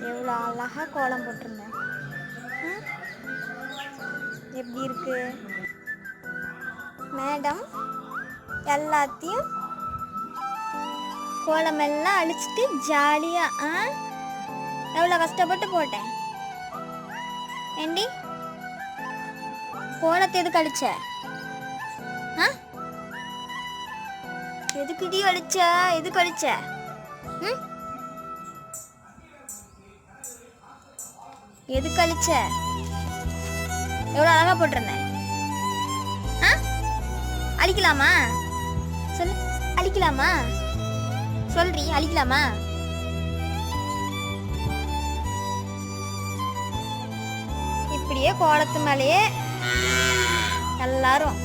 எவ்வளோ அழகாக கோலம் போட்டிருந்தேன். எப்படி இருக்கு மேடம்? எல்லாத்தையும் கோலமெல்லாம் அழிச்சிட்டு ஜாலியாக எவ்வளோ கஷ்டப்பட்டு போட்டேன். ஏண்டி கோலத்தை எதுக்கு அழிச்ச? எதுக்குடி அழிச்ச? எதுக்கு அழிச்ச? எதுக்கு அழிச்ச? எவ்வளோ அழகா போட்டிருந்தேன். அழிக்கலாமா? சொல்லு, அழிக்கலாமா? சொல்றீ, அழிக்கலாமா? இப்படியே கோலத்து மேலேயே எல்லாரும்